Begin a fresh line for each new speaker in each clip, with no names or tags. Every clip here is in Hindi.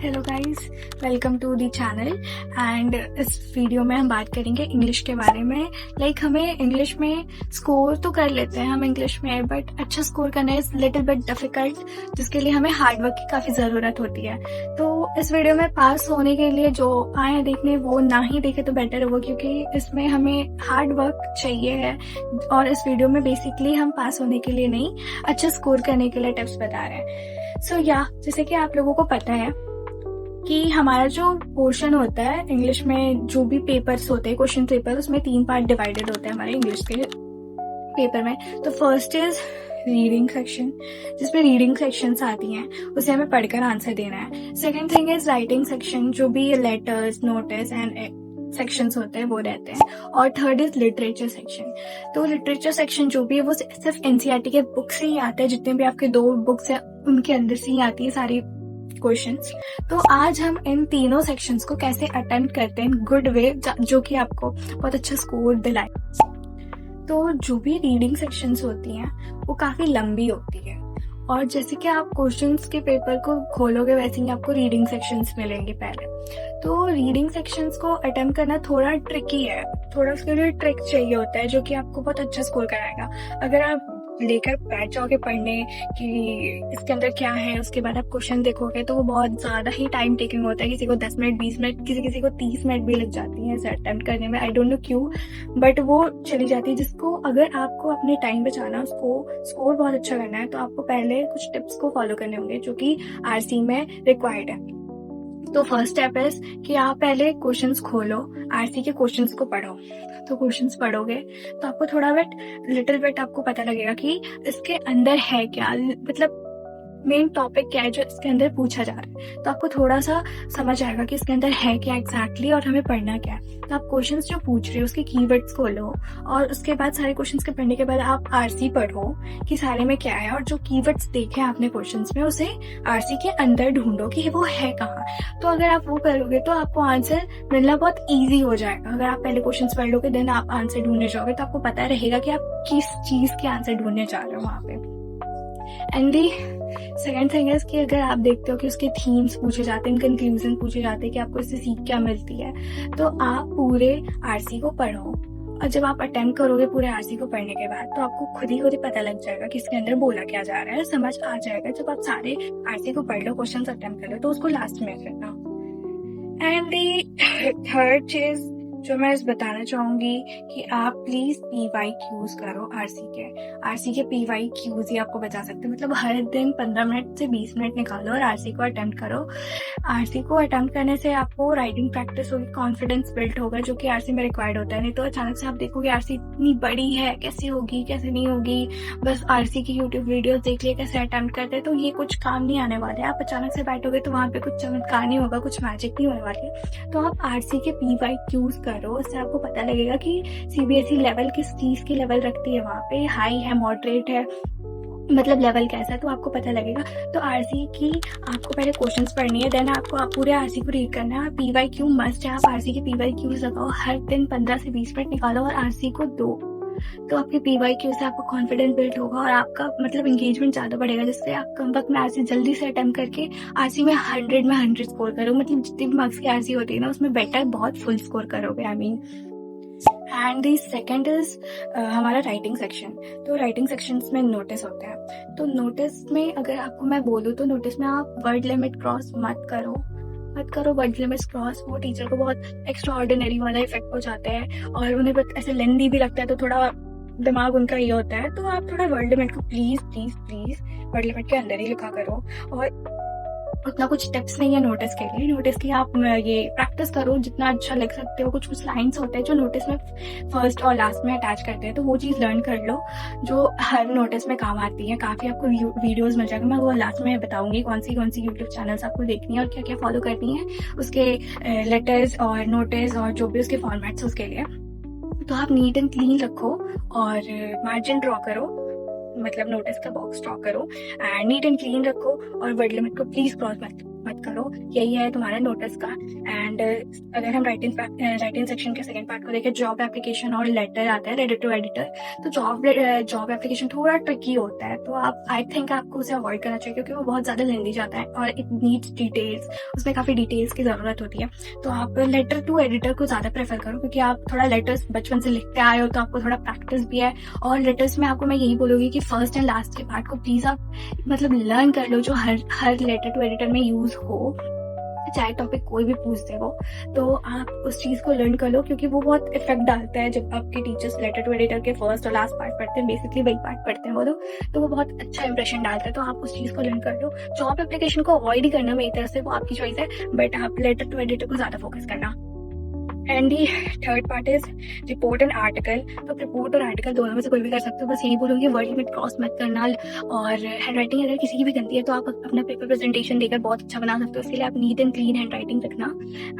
Hello guys, welcome to the channel. And इस वीडियो में हम बात करेंगे इंग्लिश के बारे में। हमें इंग्लिश में स्कोर तो कर लेते हैं हम इंग्लिश में, बट अच्छा स्कोर करना इज लिटिल बिट डिफिकल्ट, जिसके लिए हमें हार्ड वर्क की काफ़ी ज़रूरत होती है। तो इस वीडियो में पास होने के लिए जो आए देखने वो ना ही देखे तो बेटर होगा, क्योंकि इसमें हमें हार्ड वर्क चाहिए है। और इस वीडियो में बेसिकली हम पास होने के लिए नहीं, अच्छा स्कोर करने के लिए टिप्स बता रहे हैं। जैसे कि आप लोगों को पता है कि हमारा जो पोर्शन होता है इंग्लिश में, जो भी पेपर्स होते हैं क्वेश्चन पेपर, उसमें 3 पार्ट डिवाइडेड होते हैं हमारे इंग्लिश के पेपर में। तो फर्स्ट इज रीडिंग सेक्शन, जिसमें रीडिंग सेक्शंस आती हैं, उसे हमें पढ़कर आंसर देना है। Second thing is writing section, जो भी लेटर्स, नोटिस एंड सेक्शंस होते हैं वो रहते हैं। और थर्ड इज लिटरेचर सेक्शन। तो लिटरेचर सेक्शन जो भी है वो सिर्फ एनसीईआरटी के बुक से ही आता है, जितने भी आपके 2 बुक्स हैं उनके अंदर से ही आती है सारी क्वेश्चंस। तो आज हम इन तीनों सेक्शंस को कैसे अटेम्प्ट करते हैं गुड वे, जो कि आपको बहुत अच्छा स्कोर दिलाए। तो जो भी रीडिंग सेक्शंस होती हैं वो काफ़ी लंबी होती है, और जैसे कि आप क्वेश्चंस के पेपर को खोलोगे वैसे ही आपको रीडिंग सेक्शंस मिलेंगे पहले। तो रीडिंग सेक्शंस को अटेम्प्ट करना थोड़ा ट्रिकी है, थोड़ा उसके लिए ट्रिक चाहिए होता है, जो कि आपको बहुत अच्छा स्कोर कराएगा। अगर आप लेकर बैठ जाओगे पढ़ने कि इसके अंदर क्या है, उसके बाद आप क्वेश्चन देखोगे, तो वो बहुत ज़्यादा ही टाइम टेकिंग होता है। किसी को 10 मिनट, 20 मिनट, किसी को 30 मिनट भी लग जाती है इसे अटेम्प्ट करने में। आई डोंट नो क्यों, बट वो चली जाती है। जिसको अगर आपको अपने टाइम बचाना, उसको स्कोर बहुत अच्छा करना है, तो आपको पहले कुछ टिप्स को फॉलो करने होंगे जो कि आरसी में रिक्वायर्ड है। तो फर्स्ट स्टेप है कि आप पहले क्वेश्चंस खोलो, आरसी के क्वेश्चंस को पढ़ो। तो क्वेश्चंस पढ़ोगे तो आपको थोड़ा लिटिल बिट आपको पता लगेगा कि इसके अंदर है क्या, मतलब मेन टॉपिक क्या है जो इसके अंदर पूछा जा रहा है। तो आपको थोड़ा सा समझ आएगा कि इसके अंदर है क्या एग्जैक्टली और हमें पढ़ना क्या है। तो आप क्वेश्चंस जो पूछ रहे हो उसके कीवर्ड्स खोलो, और उसके बाद सारे क्वेश्चंस के पढ़ने के बाद आप आरसी पढ़ो कि सारे में क्या है, और जो कीवर्ड्स देखे आपने क्वेश्चंस में उसे आरसी के अंदर ढूंढो कि वो है कहाँ। तो अगर आप वो करोगे तो आपको आंसर मिलना बहुत ईजी हो जाएगा। अगर आप पहले क्वेश्चंस पढ़ लोगे देन आप आंसर ढूंढने जाओगे, तो आपको पता रहेगा कि आप किस चीज़ के आंसर ढूंढने जा रहे हो वहाँ पे। And the second thing is कि अगर आप देखते हो कि उसके थीम्स पूछे जाते हैं, कंक्लूजन पूछे जाते हैं कि आपको इससे सीख क्या मिलती है, तो आप पूरे आरसी को पढ़ो। और जब आप अटेम्प्ट करोगे पूरे आरसी को पढ़ने के बाद, तो आपको खुद ही पता लग जाएगा कि इसके अंदर बोला क्या जा रहा है, समझ आ जाएगा। जब आप सारे आरसी को पढ़ लो, क्वेश्चन अटेम्प्ट कर लो, तो उसको लास्ट में करना। एंड दी थर्ड चीज जो मैं बताना चाहूंगी कि आप प्लीज PYQs करो आरसी के PYQs ही आपको बचा सकते हैं। मतलब हर दिन 15 मिनट से 20 मिनट निकालो और आरसी को अटेम्प्ट करो। आरसी को अटेम्प्ट करने से आपको राइटिंग प्रैक्टिस होगी, कॉन्फिडेंस बिल्ड होगा, जो कि आरसी में रिक्वायर्ड होता है। नहीं तो अचानक से आप देखोगे आरसी इतनी बड़ी है, कैसे होगी कैसे नहीं होगी, बस आरसी की यूट्यूब वीडियोस देख लिए कैसे अटेम्प्ट करते हैं, तो ये कुछ काम नहीं आने वाले। आप अचानक से बैठोगे तो वहाँ पे कुछ चमत्कार नहीं होगा, कुछ मैजिक नहीं होने वाली। तो आप आरसी के PYQs करो, उससे आपको पता लगेगा कि CBSE लेवल किस चीज़ की लेवल रखती है, वहाँ पे हाई है, मॉडरेट है, मतलब लेवल कैसा है, तो आपको पता लगेगा। तो आरसी की आपको पहले क्वेश्चंस पढ़नी है, देन आपको पूरे आरसी को रीड करना है। PYQ मस्ट है, आप आरसी के PYQs लगाओ, हर दिन 15 से 20 मिनट निकालो और आरसी को दो। तो आपके PYQ से आपको कॉन्फिडेंस बिल्ड होगा और आपका मतलब एंगेजमेंट ज़्यादा बढ़ेगा, जिससे आप कम वक्त में आरसी जल्दी से अटेम्प्ट करके आरसी में 100 में 100 स्कोर करो। मतलब जितने भी मार्क्स की आरसी होती है ना, उसमें बेटर बहुत फुल स्कोर करोगे। I mean and the second is हमारा राइटिंग सेक्शन। तो राइटिंग सेक्शन में नोटिस होते हैं। तो नोटिस में अगर आपको मैं बोलूँ तो नोटिस में आप वर्ड लिमिट क्रॉस मत करो वर्ड लिमिट्स क्रॉस। वो टीचर को बहुत एक्स्ट्रा ऑर्डिनरी वाला इफेक्ट हो जाता है और उन्हें ऐसे लेंदी भी लगता है, तो थोड़ा दिमाग उनका ये होता है। तो आप थोड़ा वर्ड लिमिट को प्लीज वर्ड लिमिट के अंदर ही लिखा करो। और उतना कुछ टिप्स नहीं है नोटिस के लिए। नोटिस की आप ये प्रैक्टिस करो जितना अच्छा लिख सकते हो। कुछ लाइन्स होते हैं जो नोटिस में फर्स्ट और लास्ट में अटैच करते हैं, तो वो चीज़ लर्न कर लो जो हर नोटिस में काम आती है। काफ़ी आपको वीडियोस मिल जाएगा, मैं वो लास्ट में बताऊंगी कौन सी यूट्यूब चैनल्स आपको देखनी है और क्या क्या फॉलो करनी है उसके लेटर्स और नोटिस और जो भी उसके फॉर्मेट्स उसके लिए। तो आप नीट एंड क्लीन रखो और मार्जिन ड्रॉ करो, मतलब नोटिस का बॉक्स ड्रॉ करो एंड नीट एंड क्लीन रखो, और वर्ड लिमिट को प्लीज क्रॉस मत मत करो, यही है तुम्हारा नोटिस का। एंड अगर हम राइटिंग सेक्शन के सेकंड पार्ट को देखें, जॉब एप्लीकेशन और लेटर आता है रेडी टू एडिटर। तो जॉब एप्लीकेशन थोड़ा ट्रिकी होता है, तो आप आई थिंक आपको उसे अवॉइड करना चाहिए, क्योंकि वो बहुत ज़्यादा लेंदी जाता है और इट नीड्स डिटेल्स, उसमें काफ़ी डिटेल्स की ज़रूरत होती है। तो आप लेटर टू एडिटर को ज़्यादा प्रेफर करो, क्योंकि आप थोड़ा लेटर्स बचपन से लिखते आए हो, तो आपको थोड़ा प्रैक्टिस भी है। और लेटर्स में आपको मैं यही बोलूँगी कि फर्स्ट एंड लास्ट के पार्ट को प्लीज़ आप मतलब लर्न कर लो, जो हर लेटर टू एडिटर में यूज़ हो, चाहे टॉपिक कोई भी पूछ दे वो, तो आप उस चीज़ को लर्न कर लो, क्योंकि वो बहुत इफेक्ट डालता है जब आपके टीचर्स लेटर टू एडिटर के फर्स्ट और लास्ट पार्ट पढ़ते हैं, बेसिकली वही पार्ट पढ़ते हैं वो लोग, तो वो बहुत अच्छा इंप्रेशन डालता है। तो आप उस चीज़ को लर्न कर लो। जॉब एप्लीकेशन को अवॉइड ही करना मेरी तरफ से, वो आपकी चॉइस है, बट आप लेटर टू एडिटर को ज़्यादा फोकस करना। And the third part is report and article. तो रिपोर्ट और आर्टिकल दोनों में से कोई भी कर सकते हो, बस यही बोलूँगी वर्ड लिमिट क्रॉस मत करना। और हैंड राइटिंग अगर किसी की भी गंदी है तो आप अपना पेपर प्रेजेंटेशन देकर बहुत अच्छा बना सकते हो, इसके लिए आप neat and clean hand writing रखना।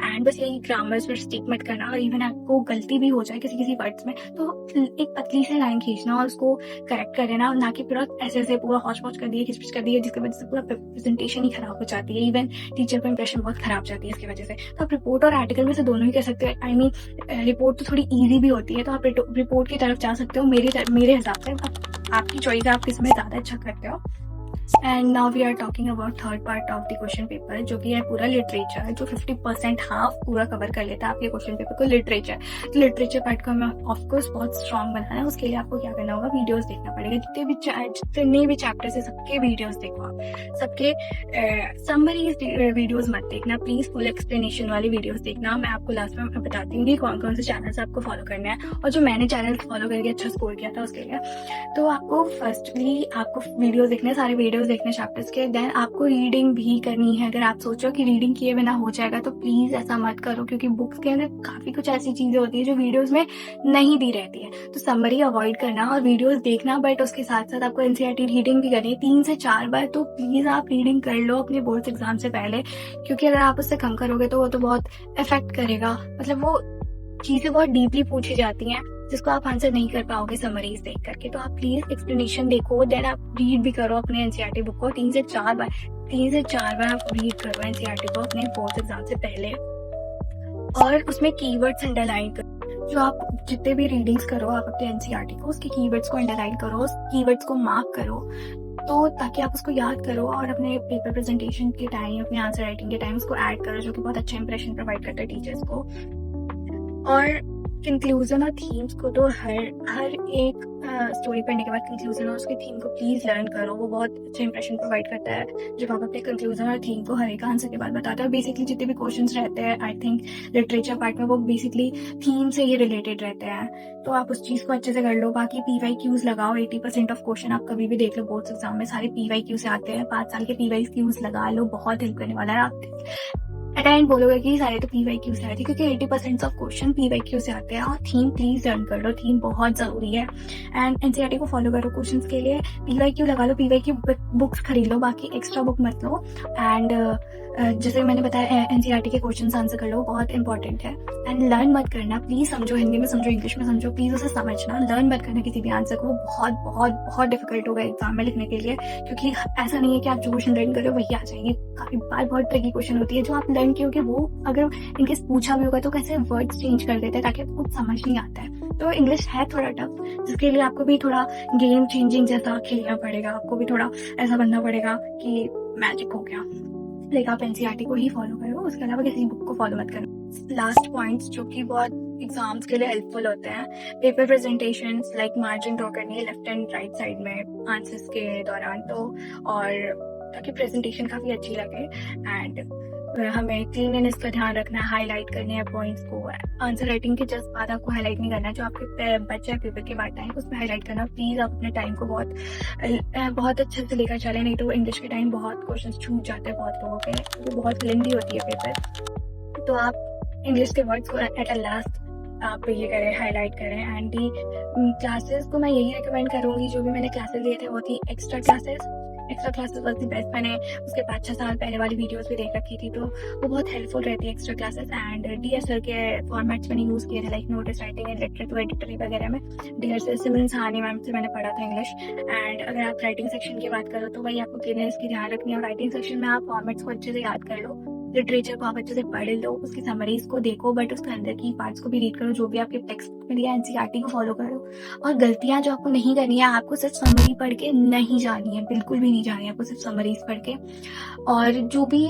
एंड बस यही ग्रामर्स में स्टिक मत करना, और इवन आपको गलती भी हो जाए किसी वर्ड्स में तो एक पतली से लाइन खींचना और उसको करेक्ट कर देना, ना कि पूरा ऐसे पूरा हौच पौच कर दिया, खिचपिच कर दिया, जिसकी वजह से पूरा प्रेजेंटेशन ही खराब हो जाती है, इवन टीचर का इंप्रेशन बहुत खराब जाती है इसकी वजह से। तो आप रिपोर्ट और आर्टिकल में से दोनों ही कर सकते हो। आई मीन रिपोर्ट तो थोड़ी इजी भी होती है, तो आप रिपोर्ट की तरफ जा सकते हो मेरे हिसाब से। आपकी चॉइस है, आप किसमें ज़्यादा अच्छा करते हो। And now we are talking about third part of the question paper, जो कि है पूरा लिटरेचर, जो 50% हाफ पूरा कवर कर लेता है आपके क्वेश्चन पेपर को, लिटरेचर। तो लिटरेचर पार्ट को हमें ऑफकोर्स बहुत स्ट्रॉन्ग बनाना है, उसके लिए आपको क्या करना होगा, वीडियोस देखना पड़ेगा। जितने भी चैप्टर्स है सबके वीडियोस देखो आप, सबके समरीज वीडियोस मत देखना प्लीज, फुल एक्सप्लेनेशन वाली वीडियोस देखना। मैं आपको लास्ट में बताती हूँ कि कौन कौन से चैनल्स आपको फॉलो करना है, और जो मैंने चैनल फॉलो करके अच्छा स्कोर किया था उसके लिए। तो आपको फर्स्टली आपको वीडियोस देखने, सारे वीडियोस देखने चैप्टर्स के, देन आपको रीडिंग भी करनी है। अगर आप सोचो कि रीडिंग किए बिना हो जाएगा तो प्लीज ऐसा मत करो, क्योंकि बुक्स के अंदर काफी कुछ ऐसी चीजें होती है जो वीडियोस में नहीं दी रहती है। तो समरी अवॉइड करना और वीडियोस देखना, बट उसके साथ साथ आपको एनसीईआरटी रीडिंग भी करनी है 3 से 4 बार। तो प्लीज आप रीडिंग कर लो अपने बोर्ड्स एग्जाम से पहले, क्योंकि अगर आप उससे कम करोगे तो वो तो बहुत इफेक्ट करेगा। मतलब वो चीजें बहुत डीपली पूछी जाती हैं जिसको आप आंसर नहीं कर पाओगे समरीज देख करके। तो आप प्लीज एक्सप्लेनेशन देखो, देन आप रीड भी करो अपने एनसीईआरटी बुक को 3 से 4 बार आप रीड करो एनसीईआरटी को अपने बोर्ड एग्जाम से पहले, और उसमें कीवर्ड्स अंडरलाइन करो। जो आप जितने भी रीडिंग्स करो आप अपने एनसीईआरटी को, उसके कीवर्ड्स को अंडरलाइन करो, उस कीवर्ड्स को मार्क करो, तो ताकि आप उसको याद करो और अपने पेपर प्रेजेंटेशन के टाइम, अपने आंसर राइटिंग के टाइम उसको ऐड करो, जो कि बहुत अच्छा इंप्रेशन प्रोवाइड करता है टीचर्स को। और कंक्लूजन और थीम्स को तो हर एक स्टोरी पढ़ने के बाद कंक्लूजन और उसके थीम को प्लीज लर्न करो, वो बहुत अच्छा इंप्रेशन प्रोवाइड करता है जब आप अपने कंक्लूजन और थीम को हर एक आंसर के बाद बताते हो। बेसिकली जितने भी क्वेश्चंस रहते हैं आई थिंक लिटरेचर पार्ट में, वो बेसिकली थीम से ही रिलेटेड रहते हैं, तो आप उस चीज को अच्छे से कर लो। बाकी PYQs लगाओ, 80% ऑफ क्वेश्चन आप कभी भी देख लो बोर्ड्स एग्जाम में सारे PYQ से आते हैं, 5 साल के PYQs लगा लो, बहुत हेल्प करने वाला है। आप एट एंड बोलोगे कि सारे तो PYQ से आए थे, क्योंकि 80% ऑफ क्वेश्चन PYQ से आते हैं। और थीम प्लीज लर्न कर लो, थीम बहुत जरूरी है। एंड एनसीईआरटी को फॉलो करो क्वेश्चंस के लिए, PYQ लगा लो, PYQ बुक्स खरीद लो, बाकी एक्स्ट्रा बुक मत लो। एंड जैसे मैंने बताया एनसीईआरटी के क्वेश्चन आंसर कर लो, बहुत इंपॉर्टेंट है। एंड लर्न मत करना, प्लीज समझो, हिंदी में समझो, इंग्लिश में समझो, प्लीज उसे समझना। लर्न मत करना किसी भी आंसर को, बहुत बहुत बहुत डिफिकल्ट होगा एग्जाम में लिखने के लिए, क्योंकि ऐसा नहीं है कि आप जो क्वेश्चन लर्न करो वही आ जाएंगे। काफी बार बहुत ट्रिकी क्वेश्चन होती है जो आप लर्न किए, वो अगर इनकेस पूछा भी होगा तो कैसे वर्ड्स चेंज कर देते हैं ताकि आपको कुछ समझ नहीं आता है। तो इंग्लिश है थोड़ा टफ, जिसके लिए आपको भी थोड़ा गेम चेंजिंग जैसा खेलना पड़ेगा, आपको भी थोड़ा ऐसा बनना पड़ेगा कि मैजिक हो गया। लाइक आप एनसीईआरटी को ही फॉलो करो, उसके अलावा किसी बुक को फॉलो मत करो। लास्ट पॉइंट्स जो कि बहुत एग्जाम्स के लिए हेल्पफुल होते हैं, paper presentation, like margin draw करनी है लेफ्ट एंड राइट साइड में आंसर्स के दौरान, तो और ताकि प्रेजेंटेशन काफ़ी अच्छी लगे। एंड हमें क्लीननेस का ध्यान रखना है, हाईलाइट करने हैं पॉइंट्स को। आंसर राइटिंग के जस्ट बाद आपको हाईलाइट नहीं करना है, जो आपके बच्चे है पेपर के बाद टाइम उसमें हाईलाइट करना। प्लीज़ आप अपने टाइम को बहुत अच्छे से लेकर चलें, नहीं तो इंग्लिश के टाइम बहुत क्वेश्चन छूट जाते हैं बहुत लोगों के, वो बहुत लेंथी होती है पेपर। तो आप इंग्लिश के वर्ड्स को एट अ लास्ट आप ये करें, हाईलाइट करें। एंड क्लासेस को मैं यही रिकमेंड करूँगी, जो भी मैंने क्लासेस लिए थे वो थी extra classes, extra classes was the best. मैंने उसके 5-6 साल पहले वाली वीडियोस भी देख रखी थी, तो वो बहुत हेल्पफुल रहती है extra classes. And dear sir के फॉर्मेट्स मैंने यूज़ किए थे, like notice writing and literature एडिटरी वगैरह में। Dear sir Simran Sahani ma'am से मैंने पढ़ा था इंग्लिश। एंड अगर आप राइटिंग सेक्शन की बात करो तो वही आपको क्लियरनेस की ध्यान रखनी है, और राइटिंग सेक्शन में आप फॉर्मेट्स को अच्छे से याद कर लो, लिटरेचर को आप अच्छे से पढ़ लो, उसकी समरीज को देखो, बट उसके अंदर की पार्ट्स को भी रीड करो, जो भी आपके टेक्स्ट में दिया एनसीईआरटी को फॉलो करो। और गलतियां जो आपको नहीं करनी है, आपको सिर्फ समरी पढ़ के नहीं जानी है, बिल्कुल भी नहीं जानी है आपको सिर्फ समरीज पढ़ के। और जो भी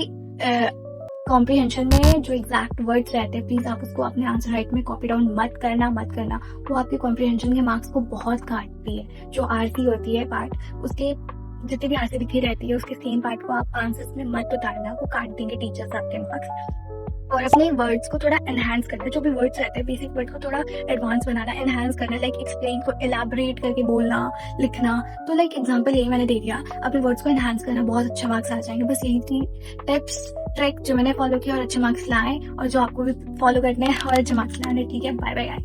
कॉम्प्रिहेंशन में जो एग्जैक्ट वर्ड्स रहते हैं, प्लीज़ आप उसको अपने आंसर राइट में कॉपी डाउन मत करना। वो आपके कॉम्प्रिहेंशन के मार्क्स को बहुत काटती है। जो आरसी होती है पार्ट, उसके जितनी भी आंसर लिखी रहती है उसके सेम पार्ट को आप आंसर्स में मत उतारना, वो काट देंगे टीचर्स आपके मार्क्स। और अपने वर्ड्स को थोड़ा एनहांस करना, जो भी वर्ड्स रहते हैं बेसिक वर्ड को थोड़ा एडवांस बनाना, एनहांस करना, लाइक एक्सप्लेन को एलाबोरेट करके बोलना, लिखना। तो लाइक एग्जांपल यही मैंने दे दिया, अपने वर्ड्स को एनहांस करना, बहुत अच्छे मार्क्स आ जाएंगे। बस यही थी टिप्स ट्रिक जो मैंने फॉलो किया और अच्छे मार्क्स लाए, और जो आपको भी फॉलो करने हैं और अच्छे मार्क्स लाने। ठीक है, बाय बाय।